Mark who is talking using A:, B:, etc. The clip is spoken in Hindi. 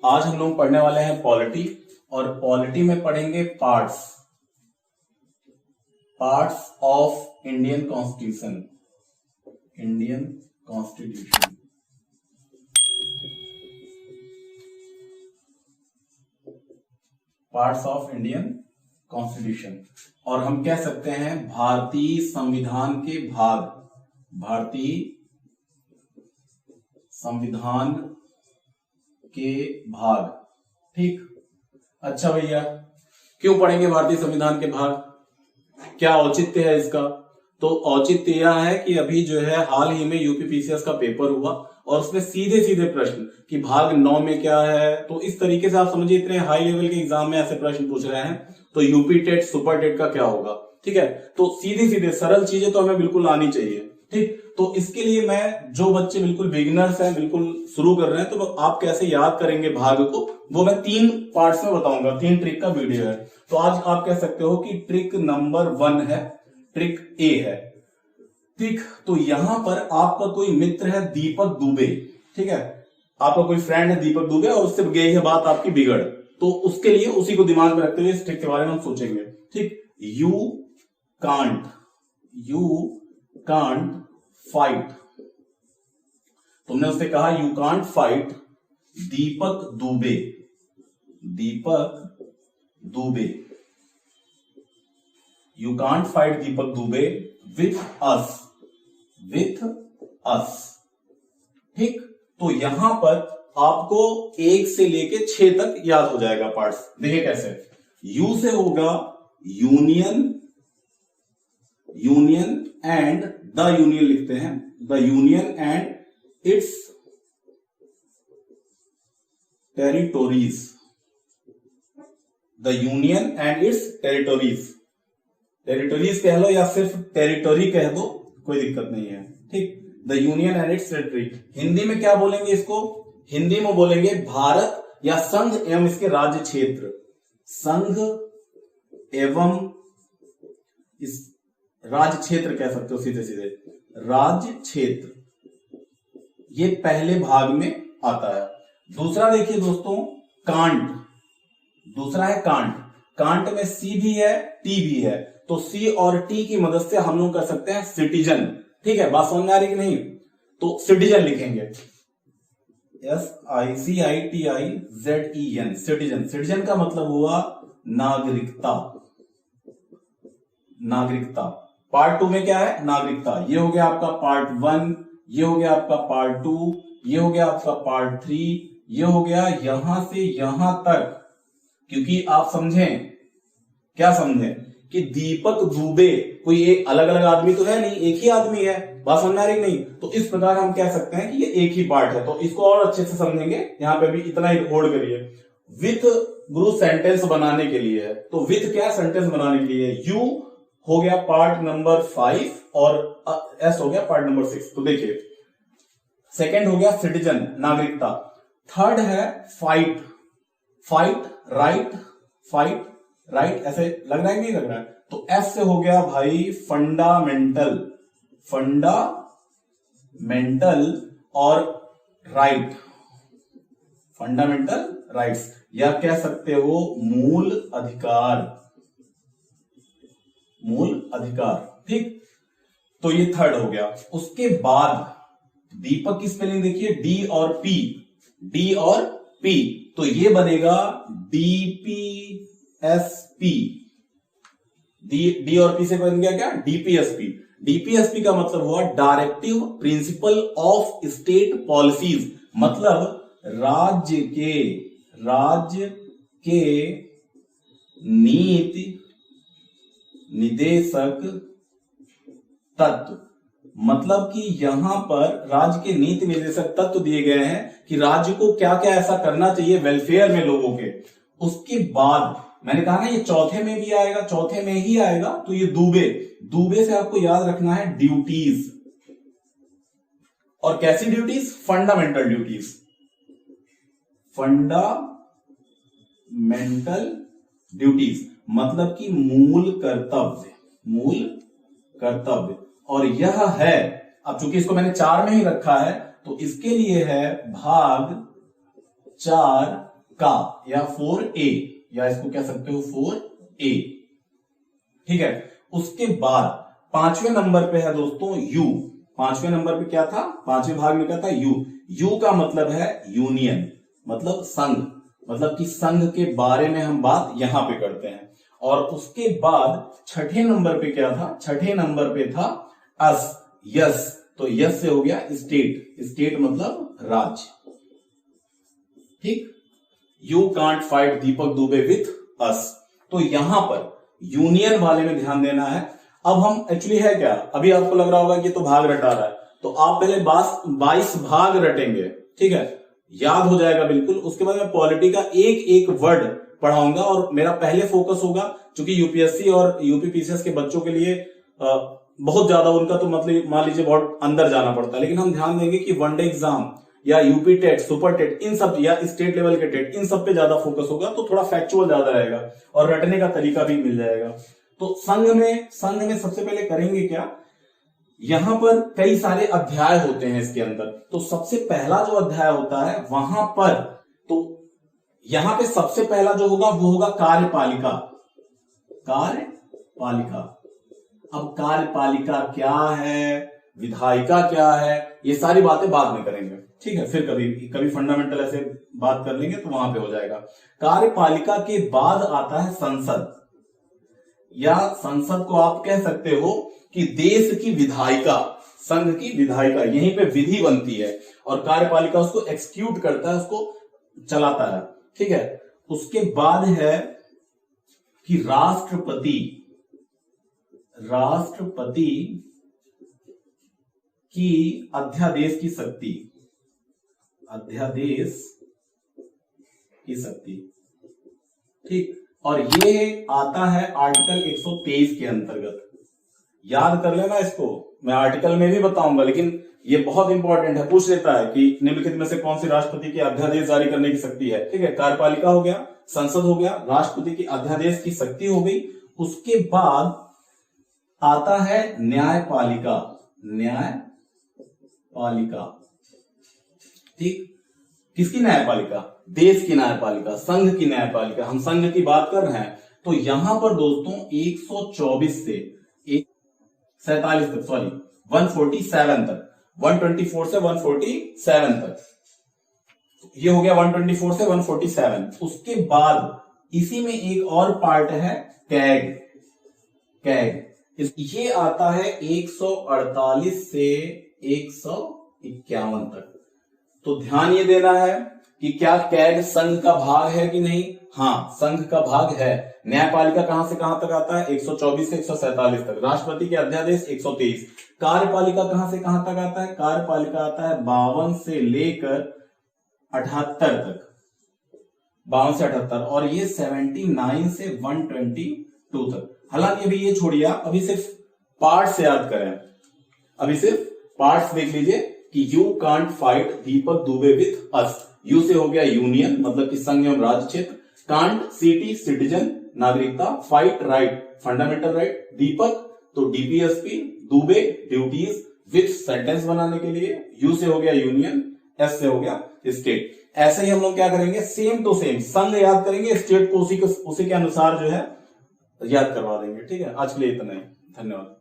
A: आज हम लोग पढ़ने वाले हैं पॉलिटी, और पॉलिटी में पढ़ेंगे parts of Indian constitution. Parts of Indian constitution, और हम कह सकते हैं भारतीय संविधान के भाग। भारतीय संविधान के भाग, ठीक। अच्छा भैया, क्यों पढ़ेंगे भारतीय संविधान के भाग? क्या औचित्य है इसका? तो औचित्य यह है कि अभी जो है हाल ही में यूपीपीसीएस का पेपर हुआ और उसमें सीधे सीधे प्रश्न कि भाग 9 में क्या है, तो इस तरीके से आप समझिए इतने हाई लेवल के एग्जाम में ऐसे प्रश्न पूछ रहे हैं, तो यूपी टेट सुपर टेट का क्या होगा, ठीक है। तो सीधे सीधे सरल चीजें तो हमें बिल्कुल आनी चाहिए, ठीक। तो इसके लिए मैं, जो बच्चे बिल्कुल बिगिनर्स हैं, बिल्कुल शुरू कर रहे हैं, तो आप कैसे याद करेंगे भाग को, वो मैं 3 पार्ट्स में बताऊंगा। 3 ट्रिक का वीडियो है। तो आज आप कह सकते हो कि ट्रिक नंबर 1 है, ट्रिक ए है, ठीक। तो यहां पर आपका कोई मित्र है दीपक दुबे, ठीक है, आपका कोई फ्रेंड है दीपक दुबे और उससे गई है बात आपकी बिगड़, तो उसके लिए उसी को दिमाग में रखते हुए इस ट्रिक के बारे में हम सोचेंगे, ठीक। यू कांट फाइट, तुमने उससे कहा you can't fight Deepak Dubey you can't fight Deepak Dubey with us, ठीक। तो यहां पर आपको 1 से लेके 6 तक याद हो जाएगा पार्ट्स। देखिए कैसे, यू से होगा यूनियन एंड द यूनियन लिखते हैं, the union and it's territories, the union and it's territories कह लो या सिर्फ टेरिटोरी कह दो, कोई दिक्कत नहीं है, ठीक। The union and it's territory. Hindi में क्या बोलेंगे इसको? हिंदी में बोलेंगे भारत या संघ एवं इसके राज्य क्षेत्र। संघ एवं इस राज्य क्षेत्र कह सकते हो, सीधे सीधे राज्य क्षेत्र, ये पहले भाग में आता है। दूसरा देखिए दोस्तों, कांट, दूसरा है कांट में सी भी है टी भी है, तो सी और टी की मदद से हम लोग कर सकते हैं सिटीजन, ठीक है। बात समझ में आ रही कि नहीं? तो सिटीजन लिखेंगे SICITIZEN, सिटीजन का मतलब हुआ नागरिकता। पार्ट 2 में क्या है? नागरिकता। ये हो गया आपका पार्ट 1, ये हो गया आपका पार्ट 2, ये हो गया आपका पार्ट 3, ये हो गया यहां से यहां तक। क्योंकि आप समझें, क्या समझें कि दीपक दुबे कोई एक अलग अलग आदमी तो है नहीं, एक ही आदमी है। बात समझ आ रही नहीं? तो इस प्रकार हम कह सकते हैं कि ये एक ही पार्ट है। तो इसको और अच्छे से समझेंगे, यहां पे भी इतना ही होल्ड करिए। विथ गुरु सेंटेंस बनाने के लिए है, तो विथ क्या? सेंटेंस बनाने के लिए। यू हो गया पार्ट नंबर 5 और एस हो गया पार्ट नंबर 6। तो देखिए, सेकंड हो गया सिटीजन, नागरिकता। थर्ड है फाइट, राइट, ऐसे लग रहा है कि नहीं लग रहा है? तो एस से हो गया भाई फंडामेंटल और राइट, फंडामेंटल राइट्स, या कह सकते हो मूल अधिकार, ठीक। तो ये थर्ड हो गया। उसके बाद दीपक की स्पेलिंग देखिए, डी और पी, तो ये बनेगा DPSP। डी और पी से बन गया क्या? डीपीएसपी का मतलब हुआ directive principle of state policies, मतलब राज्य के नीति निदेशक तत्व। मतलब कि यहां पर राज्य के नीति निर्देशक तत्व दिए गए हैं कि राज्य को क्या क्या ऐसा करना चाहिए वेलफेयर में लोगों के। उसके बाद मैंने कहा ना ये चौथे में भी आएगा, चौथे में ही आएगा। तो ये दुबे से आपको याद रखना है ड्यूटीज, और कैसी ड्यूटीज? फंडामेंटल ड्यूटीज, मतलब कि मूल कर्तव्य। और यह है, अब चूंकि इसको मैंने 4 में ही रखा है, तो इसके लिए है भाग 4 का या 4A, या इसको कह सकते हो 4A, ठीक है। उसके बाद 5वें नंबर पे है दोस्तों यू। 5वें नंबर पे क्या था, 5वें भाग में क्या था, यू। यू का मतलब है यूनियन, मतलब संघ, मतलब कि संघ के बारे में हम बात यहां पे करते हैं। और उसके बाद 6ठे नंबर पे क्या था, 6ठे नंबर पे था अस, यस। तो यस से हो गया स्टेट, स्टेट मतलब राज्य, ठीक। You can't fight Deepak Dubey with us. तो यहां पर यूनियन वाले में ध्यान देना है। अब हम एक्चुअली है क्या, अभी आपको लग रहा होगा कि तो भाग रटा रहा है, तो आप पहले 22 भाग रटेंगे, ठीक है, याद हो जाएगा बिल्कुल। उसके बाद मैं पॉलिटी का एक एक वर्ड पढ़ाऊंगा, और मेरा पहले फोकस होगा, क्योंकि यूपीएससी और यूपीपीसीएस के बच्चों के लिए बहुत ज्यादा उनका तो मतलब मान लीजिए बहुत अंदर जाना पड़ता है, लेकिन हम ध्यान देंगे कि वनडे एग्जाम या यूपी टेट, सुपर टेट, इन सब, या स्टेट लेवल के टेट, इन सब पे ज्यादा फोकस होगा, तो थोड़ा फैक्चुअल ज्यादा रहेगा और रटने का तरीका भी मिल जाएगा। तो संघ में सबसे पहले करेंगे क्या, यहां पर कई सारे अध्याय होते हैं इसके अंदर। तो सबसे पहला जो अध्याय होता है वहां पर, तो यहां पे सबसे पहला जो होगा वो होगा कार्यपालिका। कार्यपालिका, अब कार्यपालिका क्या है, विधायिका क्या है, ये सारी बातें बाद में करेंगे, ठीक है। फिर कभी फंडामेंटल ऐसे बात कर लेंगे तो वहां पे हो जाएगा। कार्यपालिका के बाद आता है संसद, या संसद को आप कह सकते हो कि देश की विधायिका, संघ की विधायिका, यहीं पे विधि बनती है और कार्यपालिका उसको एक्सक्यूट करता है, उसको चलाता है, ठीक है। उसके बाद है कि राष्ट्रपति, राष्ट्रपति की अध्यादेश की शक्ति, अध्यादेश की शक्ति, ठीक। और ये आता है आर्टिकल 123 के अंतर्गत, याद कर लेना इसको, मैं आर्टिकल में भी बताऊंगा, लेकिन ये बहुत इंपॉर्टेंट है, पूछ लेता है कि निम्नलिखित में से कौन सी राष्ट्रपति की अध्यादेश जारी करने की शक्ति है, ठीक है। कार्यपालिका हो गया, संसद हो गया, राष्ट्रपति की अध्यादेश की शक्ति हो गई। उसके बाद आता है न्यायपालिका, न्यायपालिका, ठीक। किसकी न्यायपालिका, देश की न्यायपालिका, संघ की न्यायपालिका, हम संघ की बात कर रहे हैं। तो यहां पर दोस्तों 124 से 147 तक, सॉरी 147 तक, 124 से 147 तक, ये हो गया 124 से 147। उसके बाद इसी में एक और पार्ट है कैग, कैग, ये आता है 148 से 151 तक। तो ध्यान ये देना है कि क्या कैग संघ का भाग है कि नहीं, हाँ संघ का भाग है। न्यायपालिका कहां से कहां तक आता है, 124 से 147 तक। राष्ट्रपति के अध्यादेश 123। कार्यपालिका कहां से कहां तक आता है, कार्यपालिका आता है 52 से लेकर 78 तक, 52 से 78, और ये 79 से 122 तक। हालांकि अभी ये छोड़िए, आप अभी सिर्फ पार्ट से याद करें, अभी सिर्फ पार्ट्स देख लीजिए कि you can't fight Deepak Dubey with us. You से हो गया यूनियन, मतलब कि संघ एवं राज्य क्षेत्र। कांट सिटी, सिटीजन, नागरिकता। Fight right, fundamental right. दीपक तो डीपीएसपी, दुबे ड्यूटीज, विथ सेंटेंस बनाने के लिए। यू से हो गया यूनियन, एस से हो गया स्टेट। ऐसे ही हम लोग क्या करेंगे, सेम टू सेम संघ याद करेंगे, स्टेट को उसी के अनुसार जो है याद करवा देंगे, ठीक है। आज के लिए इतना ही, धन्यवाद।